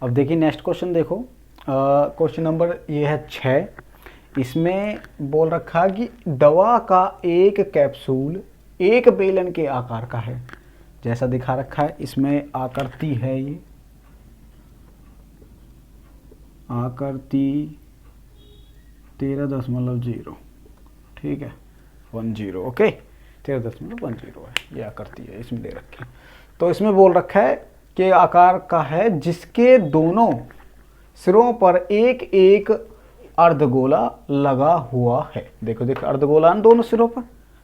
अब देखिए next question देखो, क्वेश्चन नंबर ये है 6। इसमें बोल रखा है कि दवा का एक कैप्सूल एक बेलन के आकार का है, जैसा दिखा रखा है। इसमें आकृति है, ये आकृति 13.0, ठीक है 10, ओके 13.10 है, ये आकृति है इसमें दे रखी है। तो इसमें बोल रखा है कि आकार का है जिसके दोनों सिरों पर एक एक अर्धगोला लगा हुआ है। देखो देखो अर्धगोला ना दोनों सिरों पर,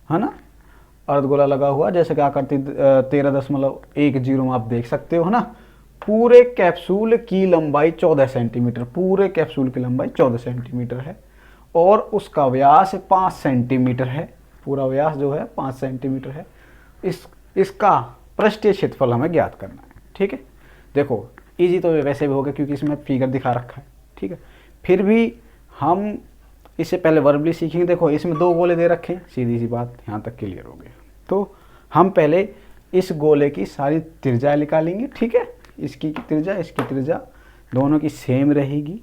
है ना, अर्धगोला लगा हुआ, जैसे कि आकृति 13.10 में आप देख सकते हो, है ना। पूरे कैप्सूल की लंबाई 14 सेंटीमीटर, पूरे कैप्सूल की लंबाई 14 सेंटीमीटर है और उसका व्यास 5 सेंटीमीटर है। पूरा व्यास जो है 5 सेंटीमीटर है। इसका पृष्ठीय क्षेत्रफल हमें ज्ञात करना है, ठीक है। देखो इजी तो वैसे भी होगा क्योंकि इसमें फिगर दिखा रखा है, ठीक है। फिर भी हम इससे पहले वर्बली सीखेंगे। देखो इसमें 2 गोले दे रखे हैं, सीधी सी बात यहाँ तक क्लियर हो गया। तो हम पहले इस गोले की सारी त्रिज्या निकालेंगे, ठीक है। इसकी त्रिज्या, इसकी त्रिज्या दोनों की सेम रहेगी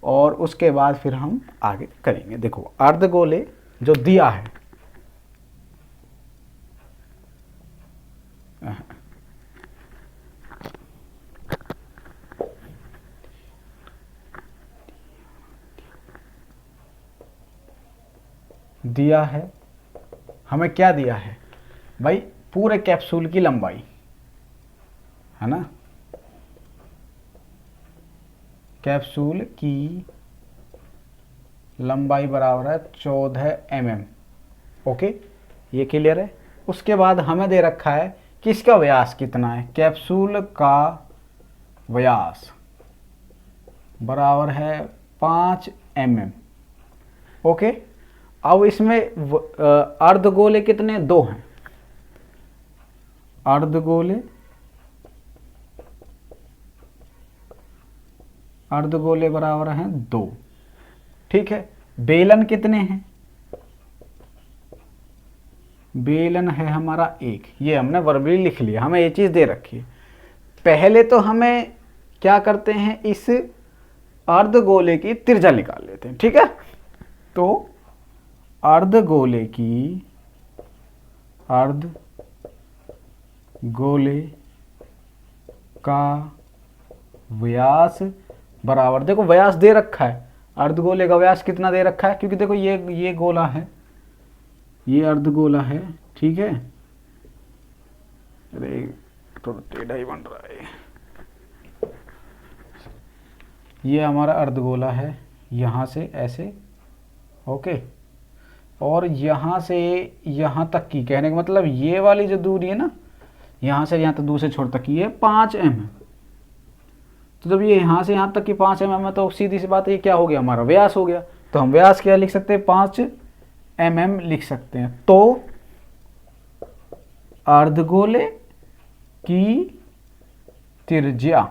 और उसके बाद फिर हम आगे करेंगे। देखो अर्धगोले जो दिया है, दिया है हमें, क्या दिया है भाई, पूरे कैप्सूल की लंबाई, है ना, कैप्सूल की लंबाई बराबर है 14 mm, ओके ये क्लियर है। उसके बाद हमें दे रखा है कि इसका व्यास कितना है, कैप्सूल का व्यास बराबर है 5 mm, ओके। अब इसमें अर्धगोले कितने, 2 हैं, अर्धगोले बराबर हैं 2, ठीक है। बेलन कितने हैं, बेलन है हमारा 1, ये हमने वर्बली लिख लिया, हमें ये चीज़ दे रखी है। पहले तो हमें क्या करते हैं, इस अर्धगोले की त्रिज्या निकाल लेते हैं, ठीक है। तो अर्धगोले का व्यास बराबर, देखो व्यास दे रखा है, अर्धगोले का व्यास कितना दे रखा है, क्योंकि देखो ये गोला है, ये अर्धगोला है, ठीक है। अरे थोड़ा टेढ़ा ही बन रहा है। ये हमारा अर्धगोला है, यहाँ से ऐसे, ओके, और यहाँ से यहाँ तक की, कहने का मतलब ये वाली जो दूरी है ना, यहाँ से यहाँ तक दूसरे छोर तक की है 5 mm। तो जब ये यहाँ से यहाँ तक की 5 mm है तो सीधी सी बात है, ये क्या हो गया, हमारा व्यास हो गया। तो हम व्यास क्या लिख सकते हैं, 5 mm लिख सकते हैं। तो अर्धगोले की त्रिज्या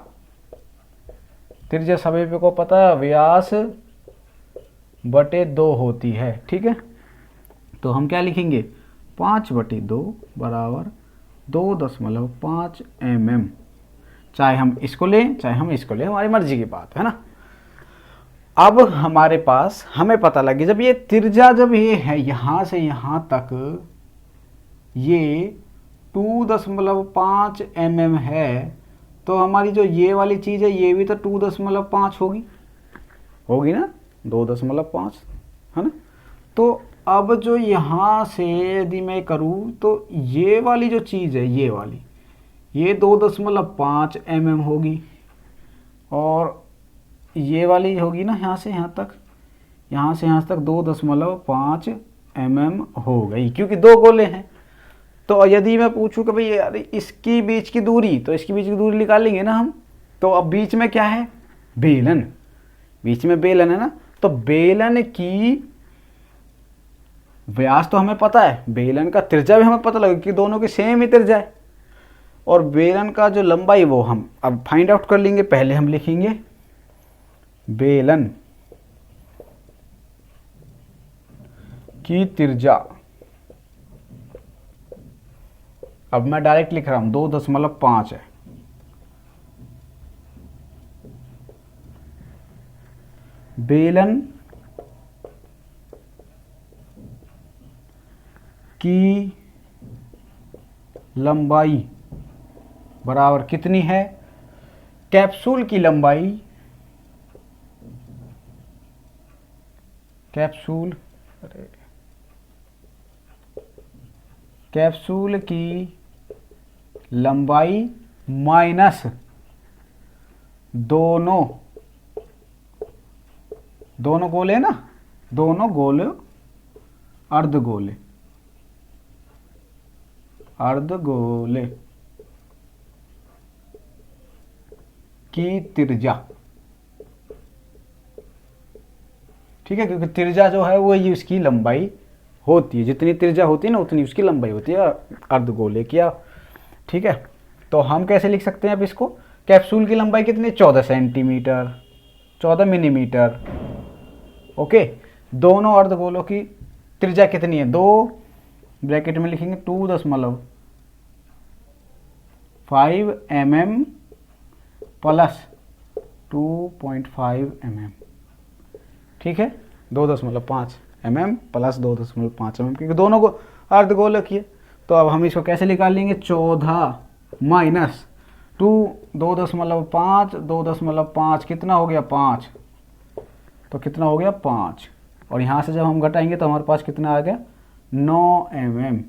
सभी को पता है व्यास बटे 2 होती है, ठीक है। तो हम क्या लिखेंगे, 5/2 बराबर 2.5 mm। चाहे हम इसको लें चाहे हम इसको लें, हमारी मर्जी की बात है ना। अब हमारे पास हमें पता लगी, जब ये त्रिज्या जब ये है यहाँ से यहाँ तक ये 2.5 mm है, तो हमारी जो ये वाली चीज़ है ये भी तो 2.5 होगी ना, 2.5 है ना। तो अब जो यहाँ से यदि मैं करूँ तो ये वाली जो चीज़ है, ये वाली, ये 2.5 mm होगी और ये वाली होगी ना यहाँ से यहाँ तक, यहाँ से यहाँ तक 2.5 mm हो गई, क्योंकि 2 गोले हैं। तो यदि मैं पूछूं कि भाई यार इसकी बीच की दूरी, तो इसकी बीच की दूरी निकालेंगे ना हम। तो अब बीच में क्या है, बेलन, बीच में बेलन है ना। तो बेलन की व्यास तो हमें पता है, बेलन का त्रिज्या भी हमें पता लगे कि दोनों की सेम ही त्रिज्या है, और बेलन का जो लंबाई वो हम अब फाइंड आउट कर लेंगे। पहले हम लिखेंगे बेलन की त्रिज्या, अब मैं डायरेक्ट लिख रहा हूं 2.5 है, बेलन की लंबाई बराबर कितनी है, कैप्सूल की लंबाई, कैप्सूल की लंबाई माइनस दोनों गोले ना, दोनों गोले अर्धगोले की त्रिज्या। ठीक है, क्योंकि त्रिज्या जो है वो ही उसकी लंबाई होती है, जितनी त्रिज्या होती है ना उतनी उसकी लंबाई होती है अर्धगोले की। ठीक है, तो हम कैसे लिख सकते हैं अब इसको, कैप्सूल की लंबाई कितनी, 14 सेंटीमीटर, 14 मिलीमीटर। ओके, दोनों अर्धगोलों की त्रिज्या कितनी है, 2 ब्रैकेट में लिखेंगे 2.5 mm प्लस 2.5 mm। ठीक है, 2.5 mm प्लस 2.5 mm, क्योंकि दोनों को अर्धगोलक की है। तो अब हम इसको कैसे निकाल लेंगे, 14 माइनस 2.5 2.5 कितना हो गया 5, तो कितना हो गया 5, और यहाँ से जब हम घटाएंगे तो हमारे पास कितना आ गया 9 mm।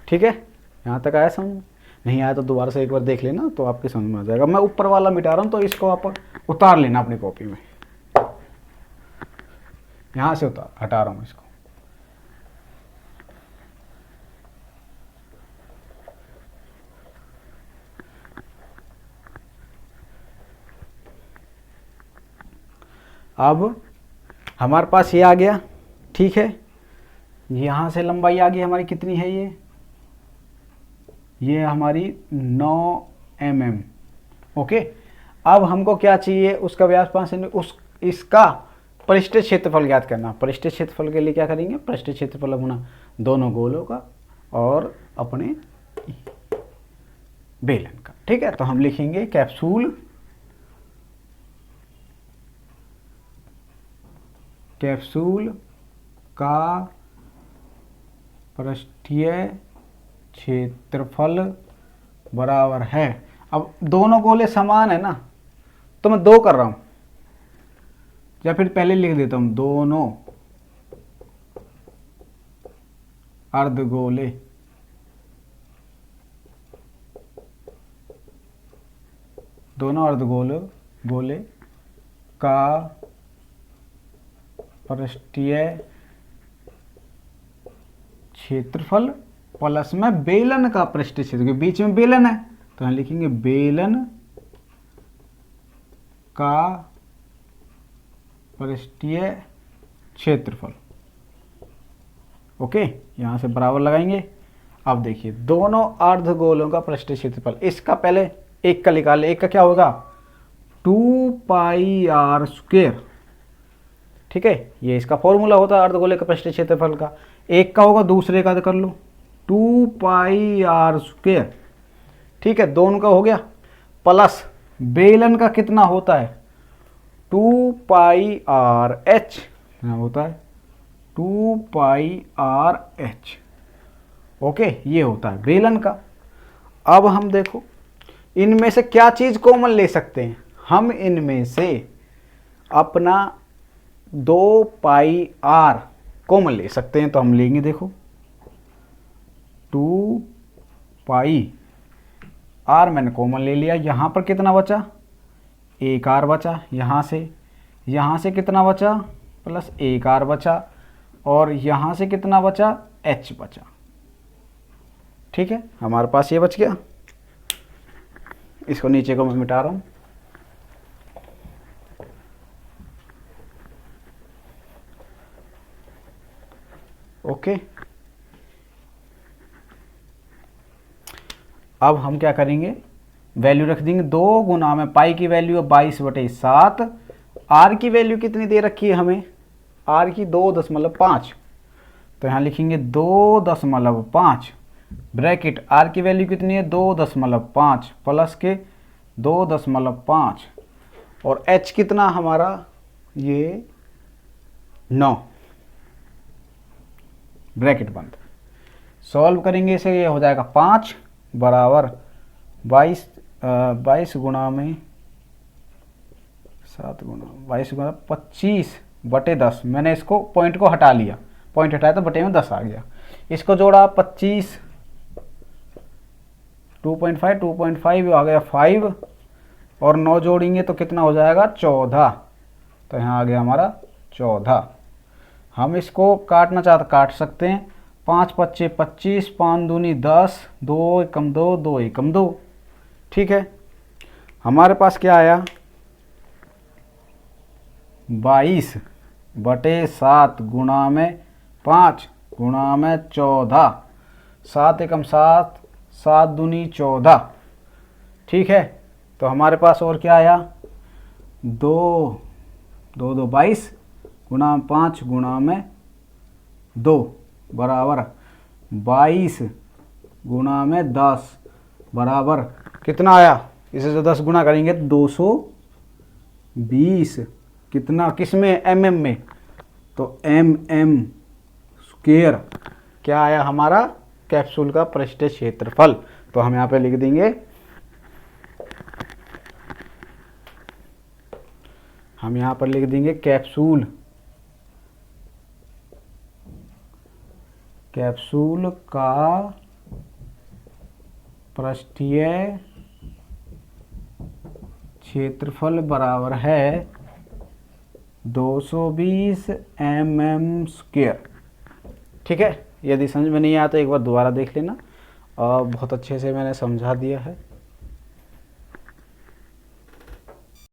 ठीक है, यहाँ तक आया समझ, नहीं आया तो दोबारा से एक बार देख लेना तो आपके समझ में आ जाएगा। मैं ऊपर वाला मिटा रहा हूँ तो इसको आप उतार लेना अपनी कॉपी में, यहाँ से हटा रहा हूँ इसको। अब हमारे पास ये आ गया। ठीक है, यहाँ से लंबाई आ गई हमारी, कितनी है ये हमारी 9 mm। ओके, अब हमको क्या चाहिए, उसका व्यास 5 सेंटीमीटर, इसका पृष्ठीय क्षेत्रफल ज्ञात करना। पृष्ठीय क्षेत्रफल के लिए क्या करेंगे, पृष्ठीय क्षेत्रफल गुना दोनों गोलों का और अपने बेलन का। ठीक है, तो हम लिखेंगे कैप्सूल का पृष्ठीय क्षेत्रफल बराबर है, अब दोनों गोले समान है ना, तो मैं 2 कर रहा हूं, या फिर पहले लिख देता हूं, दोनों अर्धगोले गोले का पृष्ठीय क्षेत्रफल प्लस में बेलन का पृष्ठीय क्षेत्र, बीच में बेलन है तो हम लिखेंगे बेलन का पृष्ठीय क्षेत्रफल। ओके, यहां से बराबर लगाएंगे। अब देखिए दोनों अर्धगोलों का पृष्ठीय क्षेत्रफल, इसका पहले एक का निकाल ले, एक का क्या होगा 2πr²। ठीक है, ये इसका फॉर्मूला होता है अर्धगोले का पृष्ठीय क्षेत्रफल का। एक का होगा, दूसरे का कर लो 2πr²। ठीक है, दोनों का हो गया, प्लस बेलन का कितना होता है 2πrh होता है 2πrh। ओके, ये होता है बेलन का। अब हम देखो इनमें से क्या चीज कॉमन ले सकते हैं, हम इनमें से अपना 2πr कॉमन ले सकते हैं, तो हम लेंगे, देखो 2πr मैंने कॉमन ले लिया। यहाँ पर कितना बचा, एक r बचा, यहाँ से कितना बचा प्लस एक r बचा, और यहाँ से कितना बचा h बचा। ठीक है, हमारे पास ये बच गया। इसको नीचे को मैं मिटा रहा हूँ। ओके, अब हम क्या करेंगे, वैल्यू रख देंगे 2 गुना में पाई की वैल्यू है 22/7, आर की वैल्यू कितनी दे रखी है हमें, आर की 2.5, तो यहाँ लिखेंगे 2.5 ब्रैकेट, आर की वैल्यू कितनी है 2.5 प्लस के 2.5, और एच कितना हमारा ये 9, ब्रैकेट बंद। सॉल्व करेंगे इसे, ये हो जाएगा 5 बराबर 22 गुणा में 7 गुणा 22 गुणा 25/10। मैंने इसको पॉइंट को हटा लिया, पॉइंट हटाया तो बटे में 10 आ गया। इसको जोड़ा 25, 2.5 आ गया 5, और 9 जोड़ेंगे तो कितना हो जाएगा 14। तो यहाँ आ गया हमारा 14। हम इसको काटना चाहते काट सकते हैं। 5 पच्चे 25, 5 दूनी 10, 2 एकम 2, 2 एकम 2। ठीक है, हमारे पास क्या आया 22/7 गुणा में 5 गुणा में 14, 7 एकम 7, 7 दूनी 14। ठीक है, तो हमारे पास और क्या आया 2 22 गुणा 5 गुणा में 2 बराबर 22 गुणा में 10 बराबर कितना आया। इसे जो 10 गुणा करेंगे 220, कितना किस में mm में, तो mm स्क्वायर क्या आया हमारा कैप्सूल का पृष्ठीय क्षेत्रफल। तो हम यहाँ पे लिख देंगे, हम यहाँ पर लिख देंगे कैप्सूल का पृष्ठीय क्षेत्रफल बराबर है 220 mm स्क्वायर। ठीक है, यदि समझ में नहीं आया तो एक बार दोबारा देख लेना, और बहुत अच्छे से मैंने समझा दिया है।